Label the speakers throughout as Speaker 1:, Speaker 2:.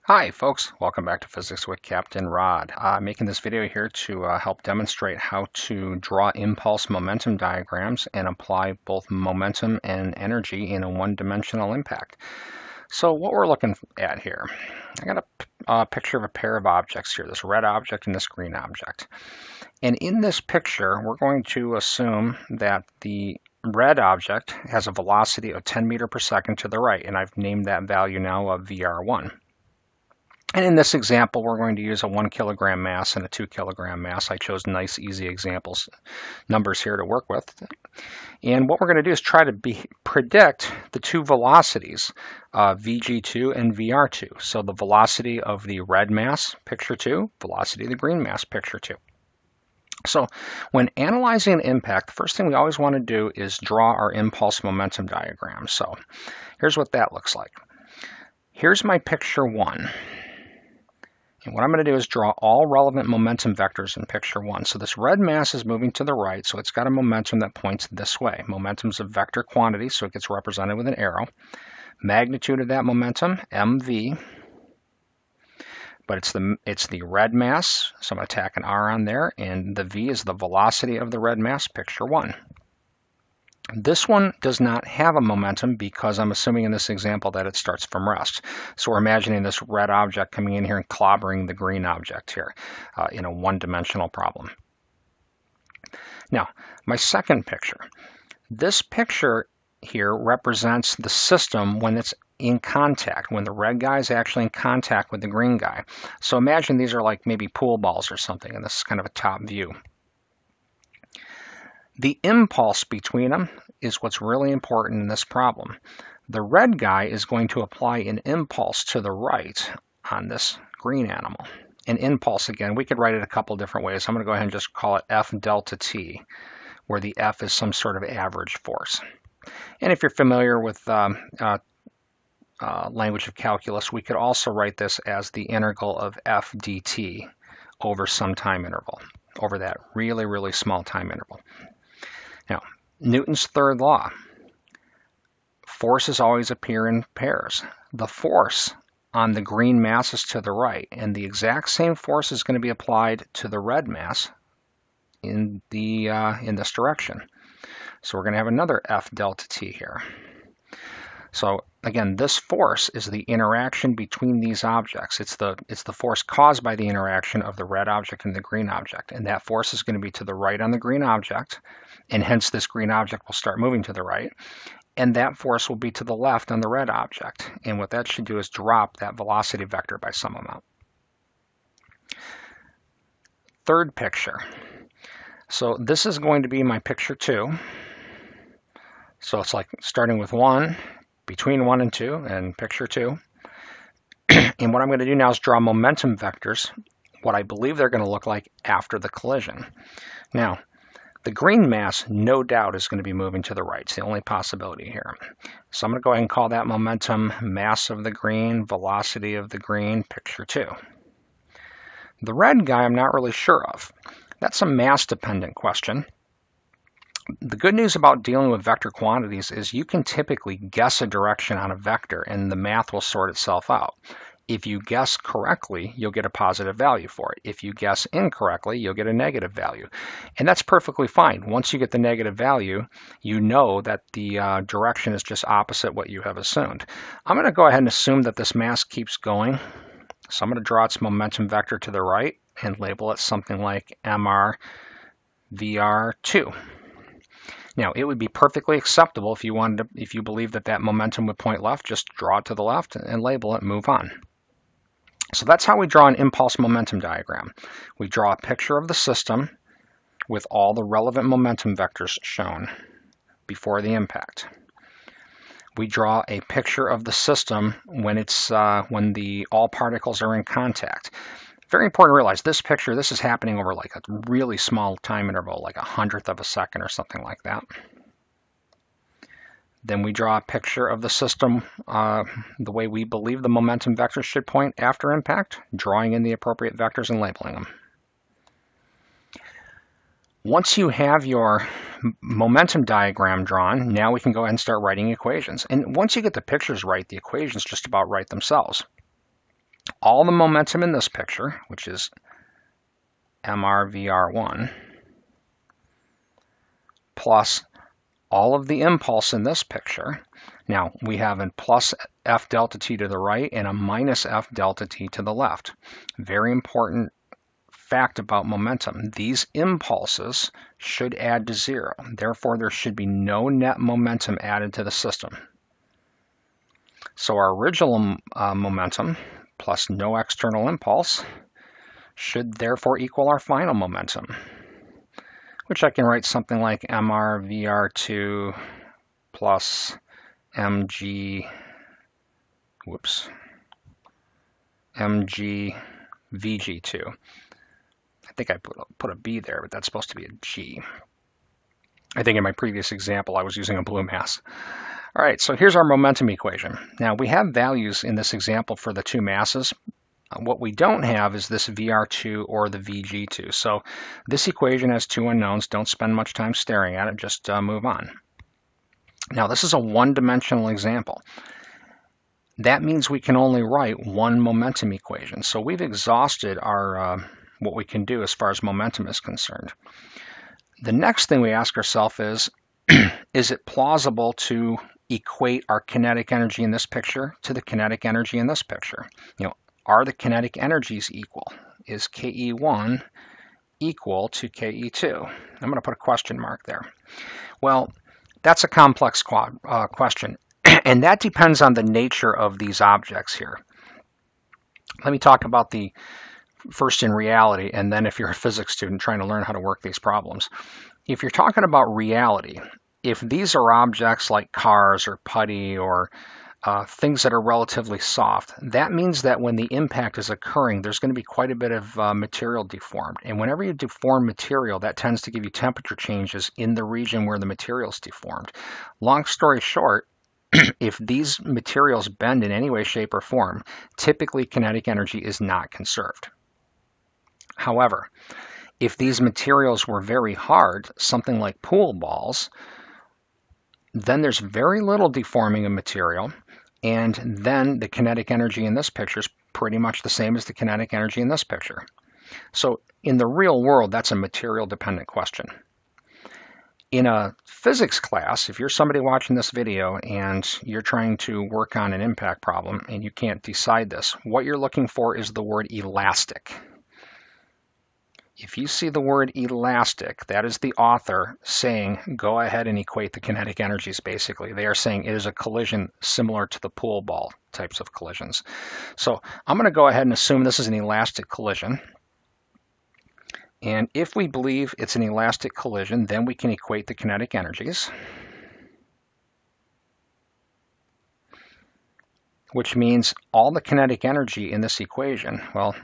Speaker 1: Hi folks, welcome back to Physics with Captain Rod. I'm making this video here to help demonstrate how to draw impulse momentum diagrams and apply both momentum and energy in a one-dimensional impact. So what we're looking at here, I got a picture of a pair of objects here, this red object and this green object. And in this picture, we're going to assume that the red object has a velocity of 10 meters per second to the right, and I've named that value now of VR1. And in this example, we're going to use a 1 kilogram mass and a 2 kilogram mass. I chose nice, easy examples, numbers here to work with. And what we're going to do is try to predict the two velocities, VG2 and VR2. So the velocity of the red mass, picture 2, velocity of the green mass, picture 2. So when analyzing an impact, the first thing we always want to do is draw our impulse momentum diagram. So here's what that looks like. Here's my picture 1. And what I'm going to do is draw all relevant momentum vectors in picture 1. So this red mass is moving to the right, so it's got a momentum that points this way. Momentum is a vector quantity, so it gets represented with an arrow. Magnitude of that momentum, mv. But it's the red mass, so I'm going to tack an r on there, and the v is the velocity of the red mass, picture 1. This one does not have a momentum because I'm assuming in this example that it starts from rest. So we're imagining this red object coming in here and clobbering the green object here in a one-dimensional problem. Now, my second picture. This picture here represents the system when it's in contact, when the red guy is actually in contact with the green guy. So imagine these are like maybe pool balls or something, and this is kind of a top view. The impulse between them is what's really important in this problem. The red guy is going to apply an impulse to the right on this green animal. An impulse, again, we could write it a couple different ways. I'm going to go ahead and just call it F delta T, where the F is some sort of average force. And if you're familiar with language of calculus, we could also write this as the integral of F dt over some time interval, over that really, really small time interval. Now, Newton's third law, forces always appear in pairs. The force on the green mass is to the right, and the exact same force is going to be applied to the red mass in this direction. So we're going to have another F delta T here. So again, this force is the interaction between these objects. It's the force caused by the interaction of the red object and the green object. And that force is going to be to the right on the green object, and hence this green object will start moving to the right. And that force will be to the left on the red object. And what that should do is drop that velocity vector by some amount. Third picture. So this is going to be my picture 2. So it's like starting with 1, between 1 and 2, and picture 2. And what I'm going to do now is draw momentum vectors, what I believe they're going to look like after the collision. Now, the green mass, no doubt, is going to be moving to the right. It's the only possibility here. So I'm going to go ahead and call that momentum mass of the green, velocity of the green, picture 2. The red guy I'm not really sure of. That's a mass-dependent question. The good news about dealing with vector quantities is you can typically guess a direction on a vector and the math will sort itself out. If you guess correctly, you'll get a positive value for it. If you guess incorrectly, you'll get a negative value. And that's perfectly fine. Once you get the negative value, you know that the direction is just opposite what you have assumed. I'm going to go ahead and assume that this mass keeps going. So I'm going to draw its momentum vector to the right and label it something like MR VR2. Now, it would be perfectly acceptable if you believe that momentum would point left, just draw it to the left and label it, move on. So that's how we draw an impulse momentum diagram. We draw a picture of the system with all the relevant momentum vectors shown before the impact. We draw a picture of the system when all particles are in contact. Very important to realize this picture, this is happening over like a really small time interval, like 1/100th of a second or something like that. Then we draw a picture of the system the way we believe the momentum vectors should point after impact, drawing in the appropriate vectors and labeling them. Once you have your momentum diagram drawn, now we can go ahead and start writing equations. And once you get the pictures right, the equations just about write themselves. all the momentum in this picture, which is mr_vr1, plus all of the impulse in this picture. Now, we have a plus f delta t to the right and a minus f delta t to the left. Very important fact about momentum. These impulses should add to 0. Therefore, there should be no net momentum added to the system. So our original momentum plus no external impulse should therefore equal our final momentum, which I can write something like mr_vr2 plus mg vg2. I think I put a B there, but that's supposed to be a G. I think in my previous example, I was using a blue mass. All right, so here's our momentum equation. Now, we have values in this example for the two masses. What we don't have is this VR2 or the VG2. So this equation has two unknowns. Don't spend much time staring at it. Just move on. Now, this is a one-dimensional example. That means we can only write one momentum equation. So we've exhausted our what we can do as far as momentum is concerned. The next thing we ask ourselves is it plausible to equate our kinetic energy in this picture to the kinetic energy in this picture? You know, are the kinetic energies equal? Is Ke1 equal to Ke2? I'm going to put a question mark there. Well, that's a complex question, and that depends on the nature of these objects here. Let me talk about the first in reality, and then if you're a physics student trying to learn how to work these problems. If you're talking about reality, if these are objects like cars or putty or things that are relatively soft, that means that when the impact is occurring, there's going to be quite a bit of material deformed. And whenever you deform material, that tends to give you temperature changes in the region where the material is deformed. Long story short, if these materials bend in any way, shape, or form, typically kinetic energy is not conserved. However, if these materials were very hard, something like pool balls, then there's very little deforming of material, and then the kinetic energy in this picture is pretty much the same as the kinetic energy in this picture. So in the real world, that's a material-dependent question. In a physics class, if you're somebody watching this video and you're trying to work on an impact problem and you can't decide this, what you're looking for is the word elastic. If you see the word elastic, that is the author saying, go ahead and equate the kinetic energies, basically. They are saying it is a collision similar to the pool ball types of collisions. So I'm going to go ahead and assume this is an elastic collision. And if we believe it's an elastic collision, then we can equate the kinetic energies, which means all the kinetic energy in this equation, well,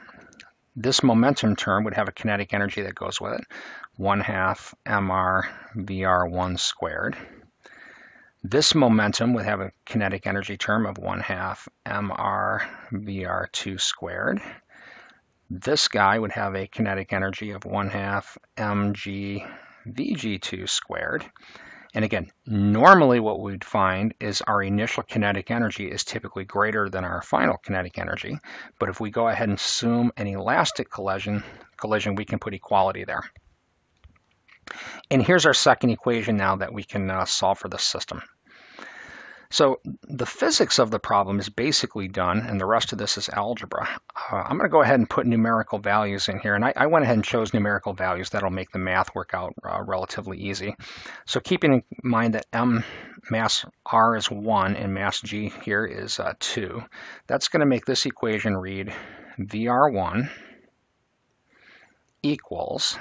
Speaker 1: this momentum term would have a kinetic energy that goes with it, 1/2 mr_vr1 squared. This momentum would have a kinetic energy term of 1/2 mr_vr2 squared. This guy would have a kinetic energy of 1/2 mg_vg2 squared. And again, normally what we'd find is our initial kinetic energy is typically greater than our final kinetic energy. But if we go ahead and assume an elastic collision, we can put equality there. And here's our second equation now that we can solve for this system. So the physics of the problem is basically done, and the rest of this is algebra. I'm going to go ahead and put numerical values in here, and I went ahead and chose numerical values. That'll make the math work out relatively easy. So keeping in mind that mass R is 1 and mass G here is 2, that's going to make this equation read VR1 equals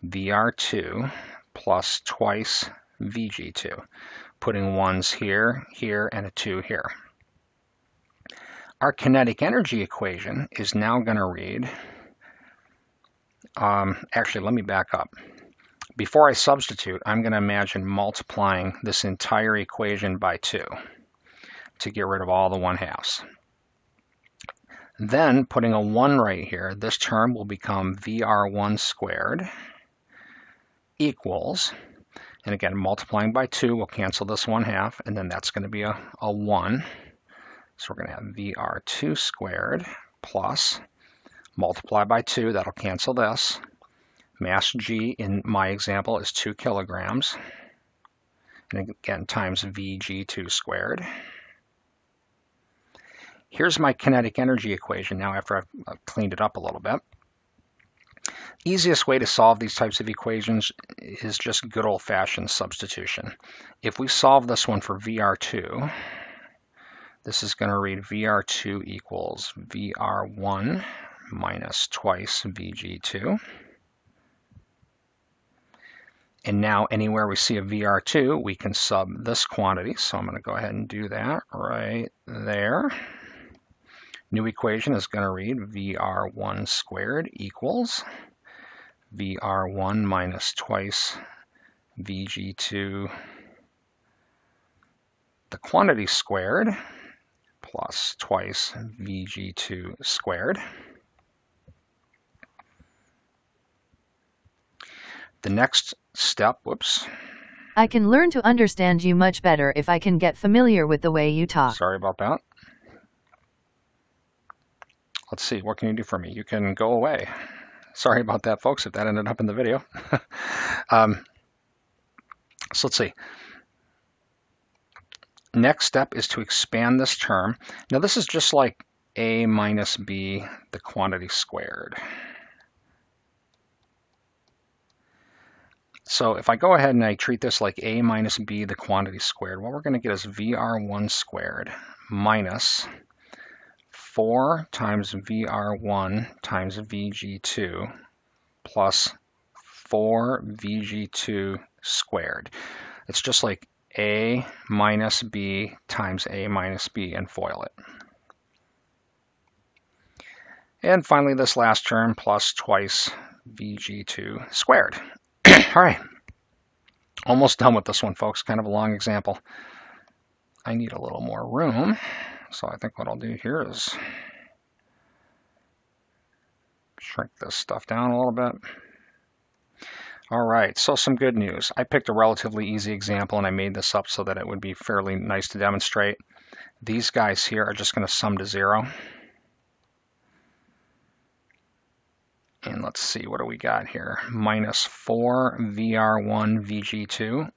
Speaker 1: VR2 plus twice VG2. Putting 1s here, here, and a 2 here. Our kinetic energy equation is now going to read, actually, let me back up. Before I substitute, I'm going to imagine multiplying this entire equation by 2 to get rid of all the 1/2s. Then, putting a 1 right here, this term will become VR1 squared equals, and again, multiplying by 2 will cancel this 1/2, and then that's going to be a 1. So we're going to have VR2 squared plus, multiply by 2, that'll cancel this. Mass G in my example is 2 kilograms. And again, times Vg2 squared. Here's my kinetic energy equation now after I've cleaned it up a little bit. Easiest way to solve these types of equations is just good old-fashioned substitution. If we solve this one for VR2, this is going to read VR2 equals VR1 minus twice Vg2. And now anywhere we see a VR2, we can sub this quantity. So I'm going to go ahead and do that right there. New equation is going to read VR1 squared equals VR1 minus twice Vg2, the quantity squared, plus twice Vg2 squared. The next step, whoops.
Speaker 2: I can learn to understand you much better if I can get familiar with the way you talk.
Speaker 1: Sorry about that. Let's see, what can you do for me? You can go away. Sorry about that, folks, if that ended up in the video. So let's see. Next step is to expand this term. Now this is just like A minus B, the quantity squared. So if I go ahead and I treat this like A minus B, the quantity squared, what we're going to get is VR1 squared minus 4 times VR1 times Vg2 plus 4 Vg2 squared. It's just like A minus B times A minus B and FOIL it. And finally this last term plus twice Vg2 squared. All right, almost done with this one, folks. Kind of a long example. I need a little more room, so I think what I'll do here is shrink this stuff down a little bit. All right, so some good news. I picked a relatively easy example, and I made this up so that it would be fairly nice to demonstrate. These guys here are just going to sum to 0. And let's see, what do we got here? Minus 4 VR1 Vg2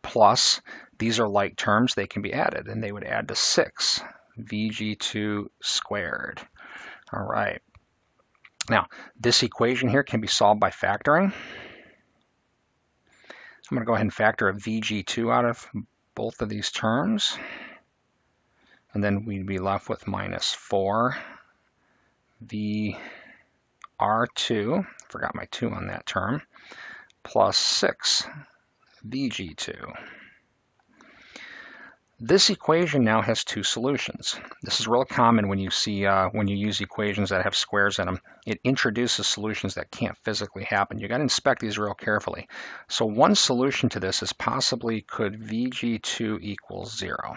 Speaker 1: plus, these are like terms, they can be added, and they would add to 6 Vg2 squared. All right. Now, this equation here can be solved by factoring. So I'm going to go ahead and factor a Vg2 out of both of these terms. And then we'd be left with minus 4 VR2, forgot my 2 on that term, plus 6 Vg2. This equation now has 2 solutions. This is real common when you see when you use equations that have squares in them. It introduces solutions that can't physically happen. You got to inspect these real carefully. So one solution to this is possibly could Vg2 equals 0.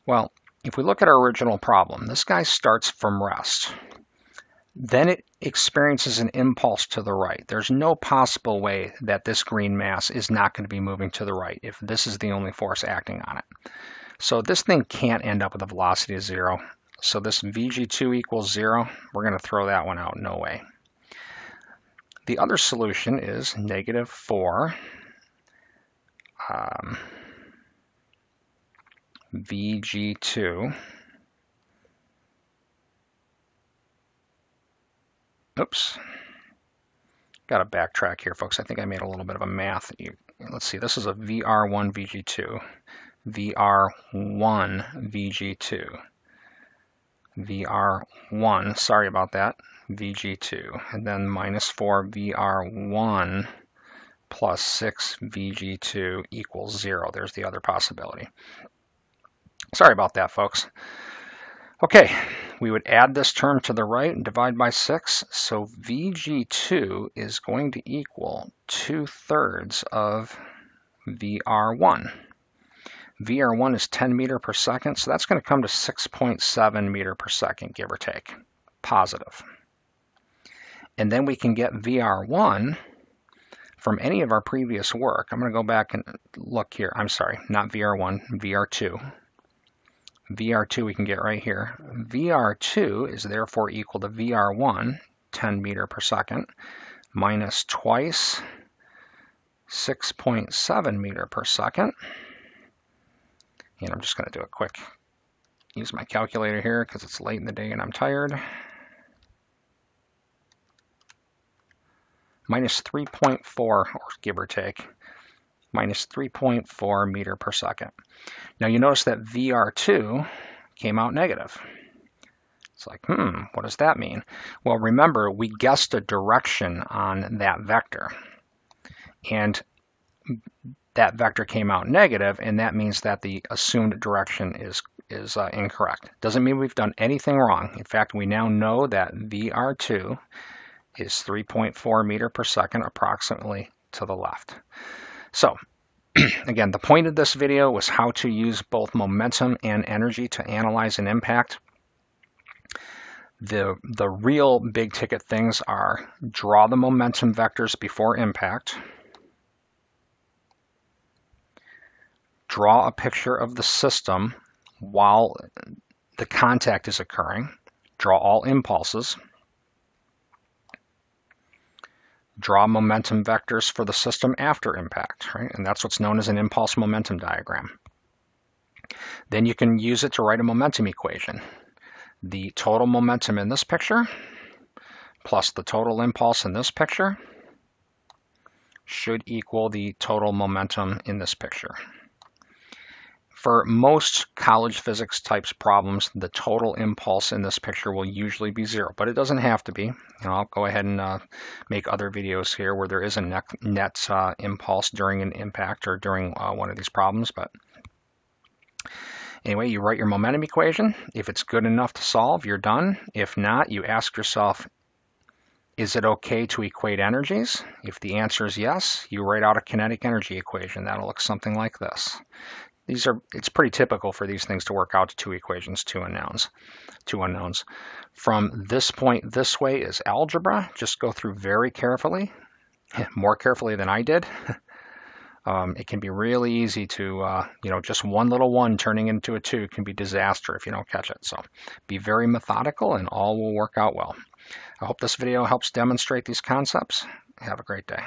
Speaker 1: Well, if we look at our original problem, this guy starts from rest. Then it experiences an impulse to the right. There's no possible way that this green mass is not going to be moving to the right if this is the only force acting on it. So this thing can't end up with a velocity of 0. So this Vg2 equals 0, we're going to throw that one out, no way. The other solution is negative 4 Vg2. Oops, got to backtrack here, folks. I think I made a little bit of a math. Let's see, this is a VR1 Vg2, VR1 Vg2, VR1, sorry about that, Vg2, and then minus 4 VR1 plus 6 Vg2 equals 0. There's the other possibility. Sorry about that, folks. Okay, we would add this term to the right and divide by 6. So Vg2 is going to equal 2/3 of VR1. VR1 is 10 meters per second, so that's going to come to 6.7 meters per second, give or take, positive. And then we can get VR1 from any of our previous work. I'm going to go back and look here. I'm sorry, not VR1, VR2. VR2 we can get right here. VR2 is therefore equal to VR1, 10 meter per second, minus twice 6.7 meter per second. And I'm just going to do a quick, use my calculator here because it's late in the day and I'm tired. Minus 3.4, or give or take, minus 3.4 meter per second. Now you notice that VR2 came out negative. It's like, what does that mean? Well, remember, we guessed a direction on that vector. And that vector came out negative, and that means that the assumed direction is incorrect. Doesn't mean we've done anything wrong. In fact, we now know that VR2 is 3.4 meter per second approximately to the left. So, again, the point of this video was how to use both momentum and energy to analyze an impact. The real big ticket things are draw the momentum vectors before impact, draw a picture of the system while the contact is occurring, draw all impulses, draw momentum vectors for the system after impact, right? And that's what's known as an impulse momentum diagram. Then you can use it to write a momentum equation. The total momentum in this picture plus the total impulse in this picture should equal the total momentum in this picture. For most college physics types problems, the total impulse in this picture will usually be 0, but it doesn't have to be. I'll go ahead and make other videos here where there is a net impulse during an impact or during one of these problems. But anyway, you write your momentum equation. If it's good enough to solve, you're done. If not, you ask yourself, is it okay to equate energies? If the answer is yes, you write out a kinetic energy equation. That'll look something like this. It's pretty typical for these things to work out to two equations, two unknowns. From this point this way is algebra. Just go through very carefully, more carefully than I did. It can be really easy to, just one little 1 turning into a 2 can be disaster if you don't catch it. So be very methodical and all will work out well. I hope this video helps demonstrate these concepts. Have a great day.